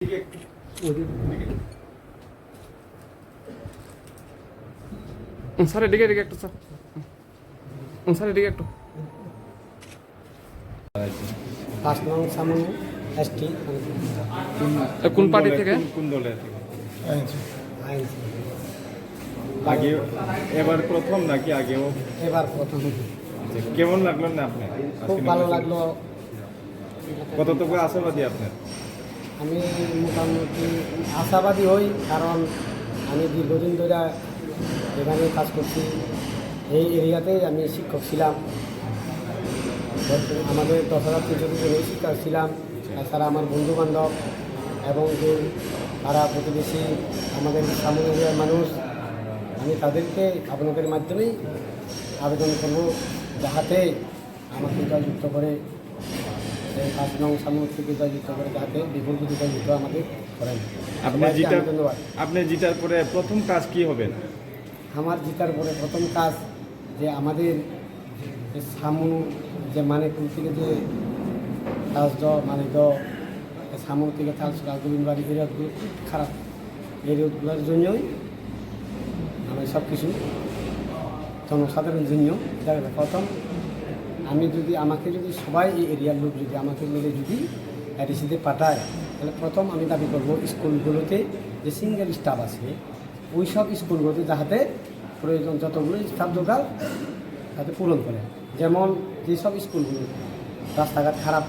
Sir এদিকে এদিকে একটু স্যার স্যার এদিকে একটু ফার্স্ট নং সামনে এসটি কোন পার্টি থেকে কোন দলের আইনস আগে এবার প্রথম নাকি আগেও? এবার প্রথম কেমন লাগলো না আপনার? খুব ভালো লাগলো। কতটুকু আশাবাদী আপনার? আমি মোটামুটি আশাবাদী হই, কারণ আমি দীর্ঘদিন ধরে এখানে কাজ করছি। এই এরিয়াতেই আমি শিক্ষক ছিলাম। আমাদের 10,300 জনের শিক্ষক ছিলাম। তাছাড়া আমার বন্ধুবান্ধব এবং যে তারা প্রতিবেশী আমাদের সামনে এরিয়ার মানুষ, আমি তাদেরকে আপনাদের মাধ্যমেই আবেদন করব যাহাতে আমাকে জয়যুক্ত করে এই 5 নং সামুদ্রিক থেকে জয়যুক্ত করে যাতে বিপুল জয়যুক্ত আমাদের করেন। ধন্যবাদ। আপনি জিতার পরে প্রথম কাজ কি হবে? আমার জিতার পরে প্রথম কাজ যে আমাদের যে সামু যে মানিকপুর থেকে যে রাজদ মানিক সামু থেকে রাজগোবিন্দ বাড়ি এই রোডগুলো খুব খারাপ। এই রোডগুলোর জন্যই আমি সব কিছু জনসাধারণের জন্য দেখা প্রথম আমি যদি আমাকে যদি সবাই এই এরিয়ার লোক যদি আমাকে মিলে যদি এডিসিতে পাঠায়, তাহলে প্রথম আমি দাবি করবো স্কুলগুলোতে যে সিঙ্গেল স্টাফ আছে ওই সব স্কুলগুলোতে যাহাতে প্রয়োজন যতগুলো স্টাফ দরকার তাতে পূরণ করে। যেমন যেসব স্কুলগুলো রাস্তাঘাট খারাপ,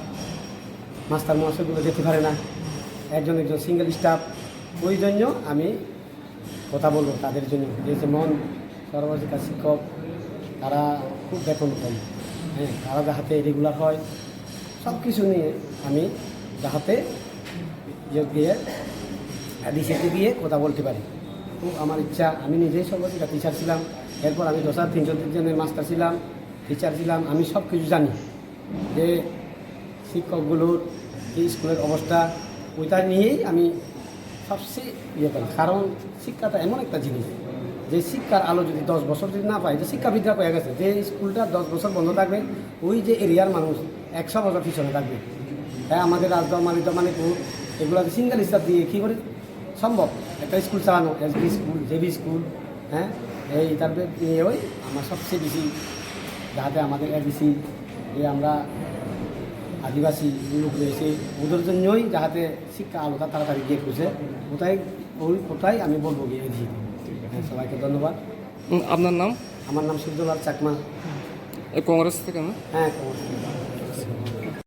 মাস্টার মহাশয়গুলো যেতে পারে না, একজন সিঙ্গেল স্টাফ, ওই জন্য আমি কথা বলবো তাদের জন্য। যে যেমন সর্বশিক্ষা শিক্ষক তারা খুব বেতন কম, হ্যাঁ, তারা যাহাতে রেগুলার হয়, সব কিছু নিয়ে আমি যাহাতে গিয়ে ডিসিতে গিয়ে কথা বলতে পারি। খুব আমার ইচ্ছা। আমি নিজেই সর্বশিক্ষা টিচার ছিলাম, এরপর আমি 10,300 জনের মাস্টার ছিলাম, টিচার ছিলাম। আমি সব কিছু জানি যে শিক্ষকগুলোর এই স্কুলের অবস্থা, ওইটা নিয়েই আমি সবচেয়ে করি। কারণ শিক্ষাটা এমন একটা জিনিস যে শিক্ষার আলো যদি 10 বছর যদি না পায়, যে শিক্ষাবিদরা হয়ে গেছে যে স্কুলটা 10 বছর বন্ধ থাকবে, ওই যে এরিয়ার মানুষ 100 বছর পিছনে থাকবে। হ্যাঁ, আমাদের রাজদহ মানিকপুর এগুলো সিঙ্গেল স্টাফ দিয়ে কী করে সম্ভব একটা স্কুল চালানো? এসবি স্কুল, জেবি স্কুল, হ্যাঁ, এই তারপরে নিয়ে ওই আমার সবচেয়ে বেশি যাতে আমাদের এবিসি যে আমরা আদিবাসী লোক রয়েছে ওদের জন্যই যাহাতে শিক্ষা আলোটা তাড়াতাড়ি গিয়ে খুঁজে ওটাই আমি বলবো গিয়ে এগিয়ে। হ্যাঁ, সবাইকে ধন্যবাদ। আপনার নাম? আমার নাম সূর্যলাল চাকমা। কংগ্রেস থেকে না? হ্যাঁ, কংগ্রেস।